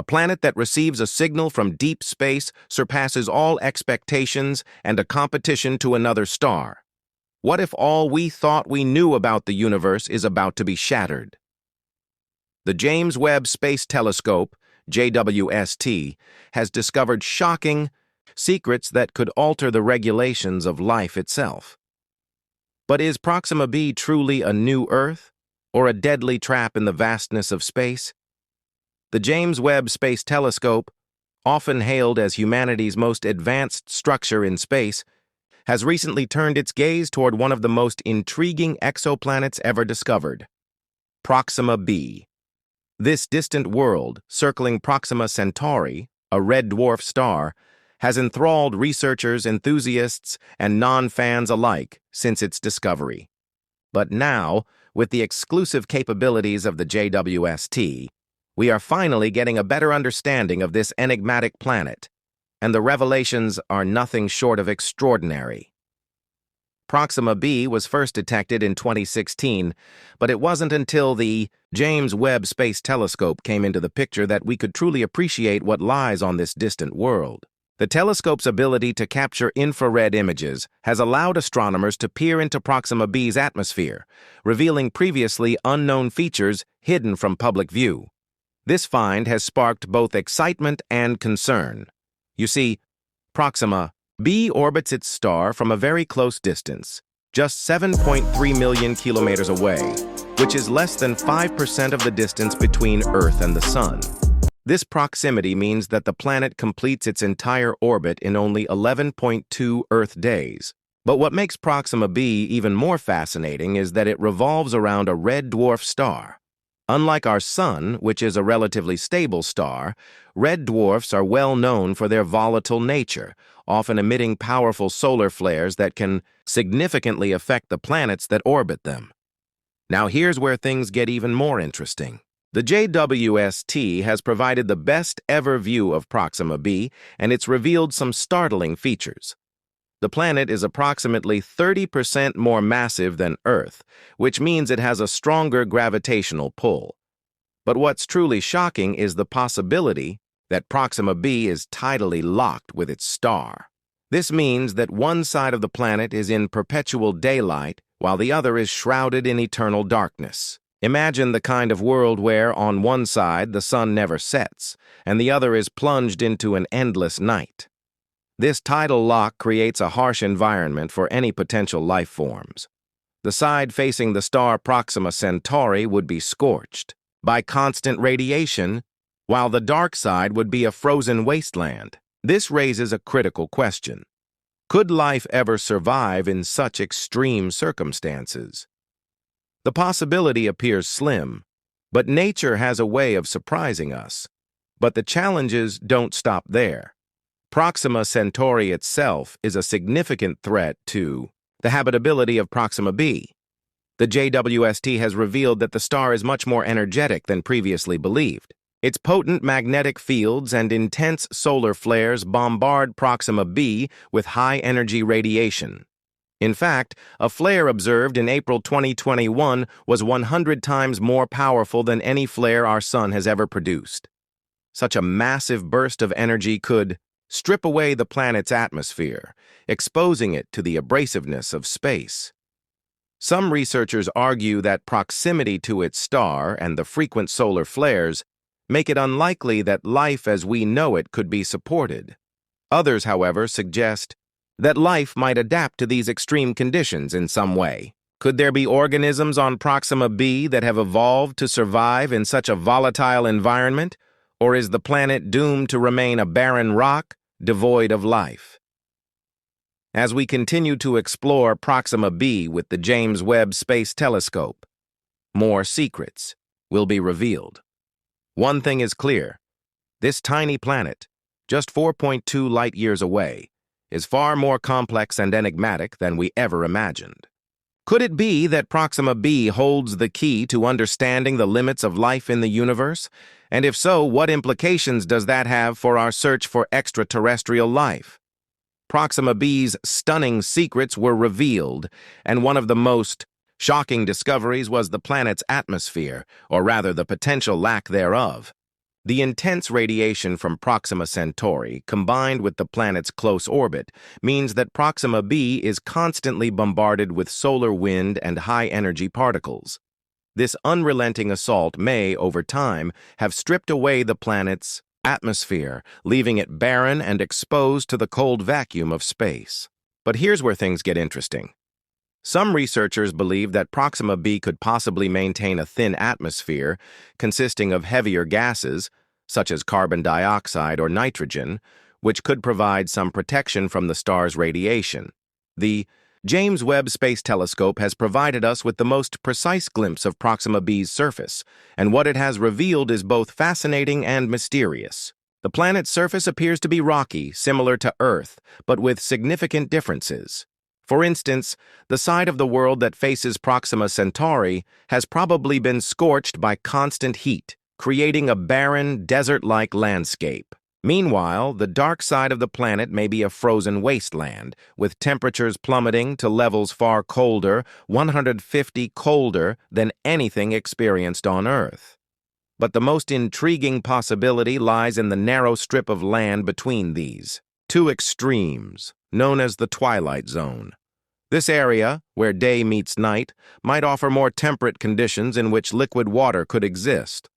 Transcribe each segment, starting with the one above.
A planet that receives a signal from deep space surpasses all expectations and a competition to another star. What if all we thought we knew about the universe is about to be shattered? The James Webb Space Telescope, JWST, has discovered shocking secrets that could alter the regulations of life itself. But is Proxima B truly a new Earth, or a deadly trap in the vastness of space? The James Webb Space Telescope, often hailed as humanity's most advanced structure in space, has recently turned its gaze toward one of the most intriguing exoplanets ever discovered, Proxima B. This distant world, circling Proxima Centauri, a red dwarf star, has enthralled researchers, enthusiasts, and non-fans alike since its discovery. But now, with the exclusive capabilities of the JWST, we are finally getting a better understanding of this enigmatic planet, and the revelations are nothing short of extraordinary. Proxima B was first detected in 2016, but it wasn't until the James Webb Space Telescope came into the picture that we could truly appreciate what lies on this distant world. The telescope's ability to capture infrared images has allowed astronomers to peer into Proxima B's atmosphere, revealing previously unknown features hidden from public view. This find has sparked both excitement and concern. You see, Proxima B orbits its star from a very close distance, just 7.3 million kilometers away, which is less than 5% of the distance between Earth and the Sun. This proximity means that the planet completes its entire orbit in only 11.2 Earth days. But what makes Proxima B even more fascinating is that it revolves around a red dwarf star. Unlike our Sun, which is a relatively stable star, red dwarfs are well known for their volatile nature, often emitting powerful solar flares that can significantly affect the planets that orbit them. Now here's where things get even more interesting. The JWST has provided the best ever view of Proxima B, and it's revealed some startling features. The planet is approximately 30% more massive than Earth, which means it has a stronger gravitational pull. But what's truly shocking is the possibility that Proxima B is tidally locked with its star. This means that one side of the planet is in perpetual daylight, while the other is shrouded in eternal darkness. Imagine the kind of world where, on one side, the sun never sets, and the other is plunged into an endless night. This tidal lock creates a harsh environment for any potential life forms. The side facing the star Proxima Centauri would be scorched by constant radiation, while the dark side would be a frozen wasteland. This raises a critical question. Could life ever survive in such extreme circumstances? The possibility appears slim, but nature has a way of surprising us. But the challenges don't stop there. Proxima Centauri itself is a significant threat to the habitability of Proxima B. The JWST has revealed that the star is much more energetic than previously believed. Its potent magnetic fields and intense solar flares bombard Proxima B with high-energy radiation. In fact, a flare observed in April 2021 was 100 times more powerful than any flare our Sun has ever produced. Such a massive burst of energy could strip away the planet's atmosphere, exposing it to the abrasiveness of space. Some researchers argue that proximity to its star and the frequent solar flares make it unlikely that life as we know it could be supported. Others, however, suggest that life might adapt to these extreme conditions in some way. Could there be organisms on Proxima B that have evolved to survive in such a volatile environment, or is the planet doomed to remain a barren rock, devoid of life? As we continue to explore Proxima B with the James Webb Space Telescope, more secrets will be revealed. One thing is clear: this tiny planet, just 4.2 light-years away, is far more complex and enigmatic than we ever imagined. Could it be that Proxima B holds the key to understanding the limits of life in the universe? And if so, what implications does that have for our search for extraterrestrial life? Proxima B's stunning secrets were revealed, and one of the most shocking discoveries was the planet's atmosphere, or rather the potential lack thereof. The intense radiation from Proxima Centauri, combined with the planet's close orbit, means that Proxima B is constantly bombarded with solar wind and high-energy particles. This unrelenting assault may, over time, have stripped away the planet's atmosphere, leaving it barren and exposed to the cold vacuum of space. But here's where things get interesting. Some researchers believe that Proxima B could possibly maintain a thin atmosphere consisting of heavier gases, such as carbon dioxide or nitrogen, which could provide some protection from the star's radiation. The James Webb Space Telescope has provided us with the most precise glimpse of Proxima B's surface, and what it has revealed is both fascinating and mysterious. The planet's surface appears to be rocky, similar to Earth, but with significant differences. For instance, the side of the world that faces Proxima Centauri has probably been scorched by constant heat, creating a barren, desert-like landscape. Meanwhile, the dark side of the planet may be a frozen wasteland, with temperatures plummeting to levels far colder, 150 colder than anything experienced on Earth. But the most intriguing possibility lies in the narrow strip of land between these two extremes, known as the twilight zone. This area, where day meets night, might offer more temperate conditions in which liquid water could exist.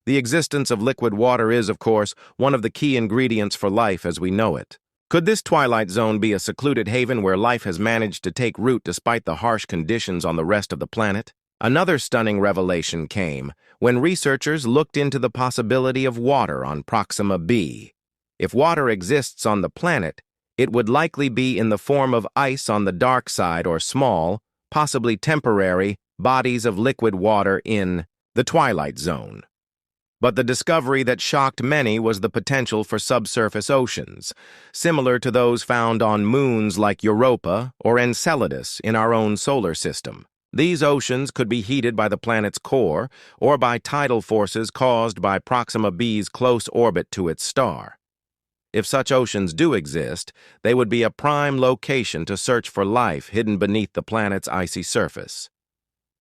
The existence of liquid water is, of course, one of the key ingredients for life as we know it. Could this twilight zone be a secluded haven where life has managed to take root despite the harsh conditions on the rest of the planet? Another stunning revelation came when researchers looked into the possibility of water on Proxima B. If water exists on the planet, it would likely be in the form of ice on the dark side or small, possibly temporary, bodies of liquid water in the twilight zone. But the discovery that shocked many was the potential for subsurface oceans, similar to those found on moons like Europa or Enceladus in our own solar system. These oceans could be heated by the planet's core or by tidal forces caused by Proxima B's close orbit to its star. If such oceans do exist, they would be a prime location to search for life hidden beneath the planet's icy surface.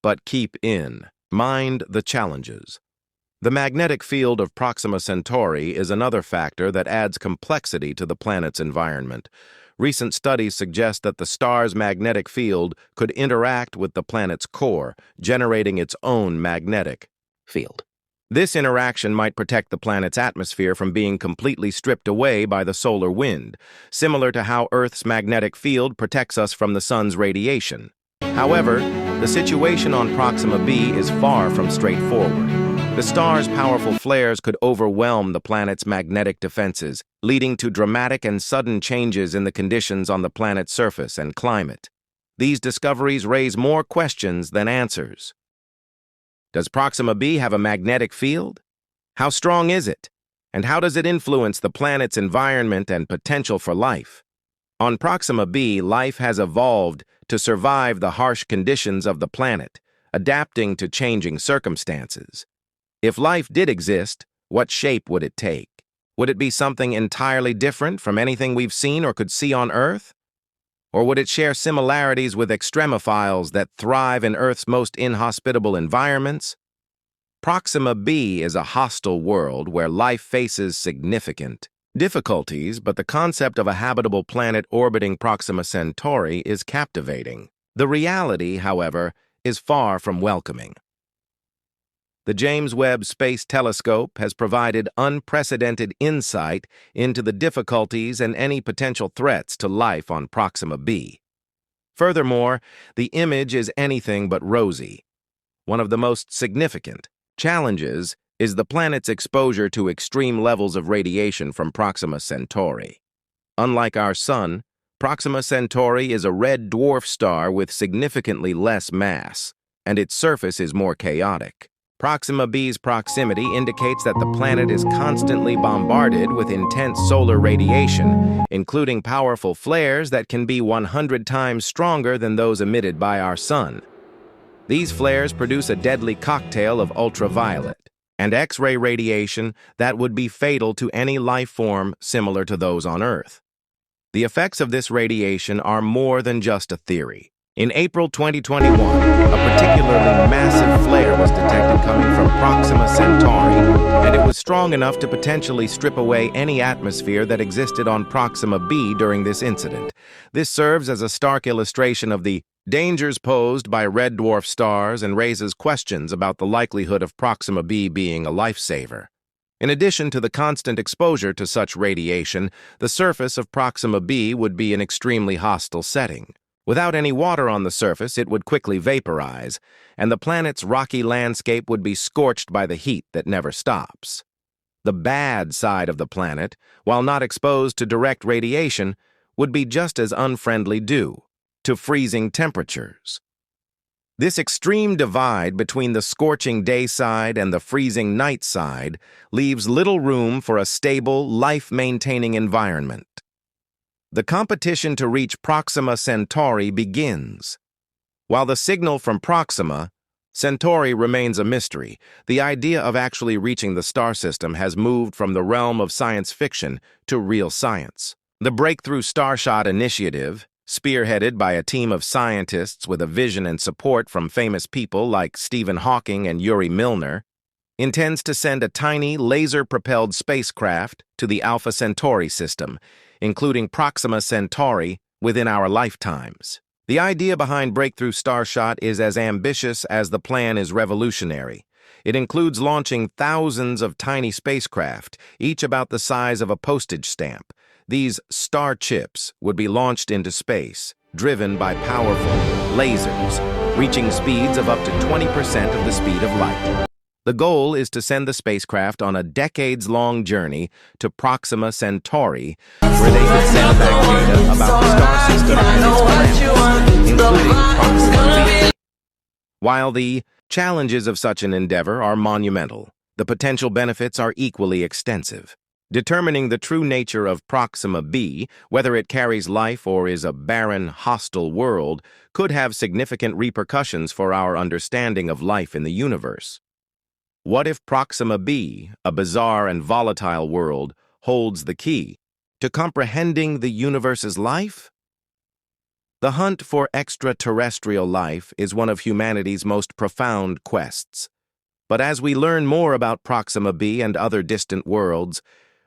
But keep in mind the challenges. The magnetic field of Proxima Centauri is another factor that adds complexity to the planet's environment. Recent studies suggest that the star's magnetic field could interact with the planet's core, generating its own magnetic field. This interaction might protect the planet's atmosphere from being completely stripped away by the solar wind, similar to how Earth's magnetic field protects us from the sun's radiation. However, the situation on Proxima B is far from straightforward. The star's powerful flares could overwhelm the planet's magnetic defenses, leading to dramatic and sudden changes in the conditions on the planet's surface and climate. These discoveries raise more questions than answers. Does Proxima B have a magnetic field? How strong is it? And how does it influence the planet's environment and potential for life? On Proxima B, life has evolved to survive the harsh conditions of the planet, adapting to changing circumstances. If life did exist, what shape would it take? Would it be something entirely different from anything we've seen or could see on Earth? Or would it share similarities with extremophiles that thrive in Earth's most inhospitable environments? Proxima B is a hostile world where life faces significant difficulties, but the concept of a habitable planet orbiting Proxima Centauri is captivating. The reality, however, is far from welcoming. The James Webb Space Telescope has provided unprecedented insight into the difficulties and any potential threats to life on Proxima B. Furthermore, the image is anything but rosy. One of the most significant challenges is the planet's exposure to extreme levels of radiation from Proxima Centauri. Unlike our Sun, Proxima Centauri is a red dwarf star with significantly less mass, and its surface is more chaotic. Proxima B's proximity indicates that the planet is constantly bombarded with intense solar radiation, including powerful flares that can be 100 times stronger than those emitted by our Sun. These flares produce a deadly cocktail of ultraviolet and X-ray radiation that would be fatal to any life form similar to those on Earth. The effects of this radiation are more than just a theory. In April 2021, a particularly massive flare was detected coming from Proxima Centauri, and it was strong enough to potentially strip away any atmosphere that existed on Proxima B during this incident. This serves as a stark illustration of the dangers posed by red dwarf stars and raises questions about the likelihood of Proxima B being a lifesaver. In addition to the constant exposure to such radiation, the surface of Proxima B would be an extremely hostile setting. Without any water on the surface, it would quickly vaporize, and the planet's rocky landscape would be scorched by the heat that never stops. The bad side of the planet, while not exposed to direct radiation, would be just as unfriendly due to freezing temperatures. This extreme divide between the scorching day side and the freezing night side leaves little room for a stable, life-maintaining environment. The competition to reach Proxima Centauri begins. While the signal from Proxima Centauri remains a mystery, the idea of actually reaching the star system has moved from the realm of science fiction to real science. The Breakthrough Starshot Initiative, spearheaded by a team of scientists with a vision and support from famous people like Stephen Hawking and Yuri Milner, intends to send a tiny, laser-propelled spacecraft to the Alpha Centauri system, including Proxima Centauri, within our lifetimes. The idea behind Breakthrough Starshot is as ambitious as the plan is revolutionary. It includes launching thousands of tiny spacecraft, each about the size of a postage stamp. These star chips would be launched into space, driven by powerful lasers, reaching speeds of up to 20% of the speed of light. The goal is to send the spacecraft on a decades-long journey to Proxima Centauri, where they could send back data about the star system and its planets, including Proxima B. While the challenges of such an endeavor are monumental, the potential benefits are equally extensive. Determining the true nature of Proxima B, whether it carries life or is a barren, hostile world, could have significant repercussions for our understanding of life in the universe. What if Proxima B, a bizarre and volatile world, holds the key to comprehending the universe's life? The hunt for extraterrestrial life is one of humanity's most profound quests. But as we learn more about Proxima B and other distant worlds,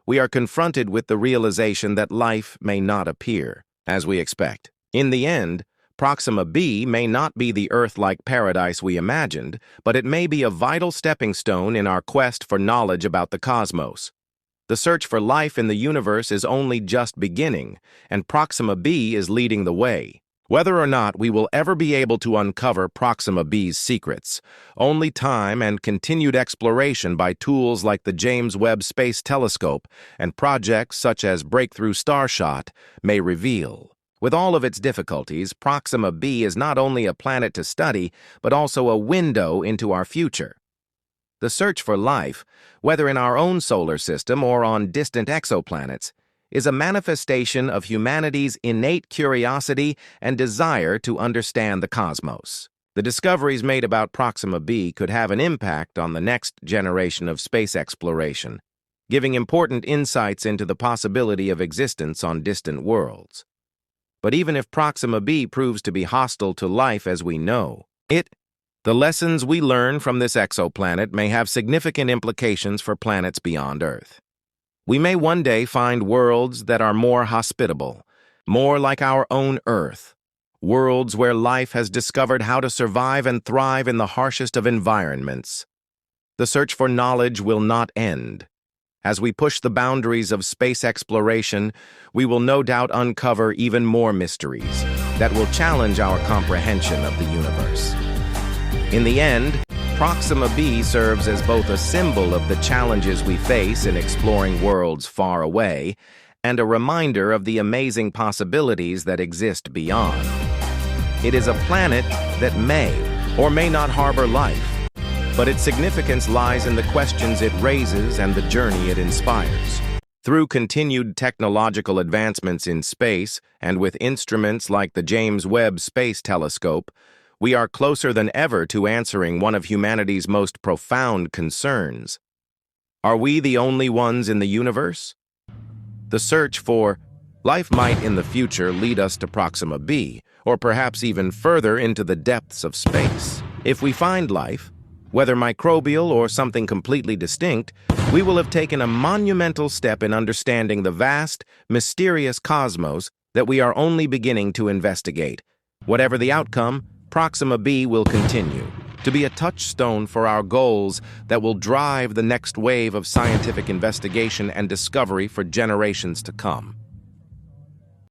we are confronted with the realization that life may not appear as we expect. In the end, Proxima B may not be the Earth-like paradise we imagined, but it may be a vital stepping stone in our quest for knowledge about the cosmos. The search for life in the universe is only just beginning, and Proxima B is leading the way. Whether or not we will ever be able to uncover Proxima B's secrets, only time and continued exploration by tools like the James Webb Space Telescope and projects such as Breakthrough Starshot may reveal. With all of its difficulties, Proxima B is not only a planet to study, but also a window into our future. The search for life, whether in our own solar system or on distant exoplanets, is a manifestation of humanity's innate curiosity and desire to understand the cosmos. The discoveries made about Proxima B could have an impact on the next generation of space exploration, giving important insights into the possibility of existence on distant worlds. But even if Proxima B proves to be hostile to life as we know it, the lessons we learn from this exoplanet may have significant implications for planets beyond Earth. We may one day find worlds that are more hospitable, more like our own Earth, worlds where life has discovered how to survive and thrive in the harshest of environments. The search for knowledge will not end. As we push the boundaries of space exploration, we will no doubt uncover even more mysteries that will challenge our comprehension of the universe. In the end, Proxima B serves as both a symbol of the challenges we face in exploring worlds far away and a reminder of the amazing possibilities that exist beyond. It is a planet that may or may not harbor life, but its significance lies in the questions it raises and the journey it inspires. Through continued technological advancements in space and with instruments like the James Webb Space Telescope, we are closer than ever to answering one of humanity's most profound concerns. Are we the only ones in the universe? The search for life might in the future lead us to Proxima B, or perhaps even further into the depths of space. If we find life, whether microbial or something completely distinct, we will have taken a monumental step in understanding the vast, mysterious cosmos that we are only beginning to investigate. Whatever the outcome, Proxima B will continue to be a touchstone for our goals that will drive the next wave of scientific investigation and discovery for generations to come.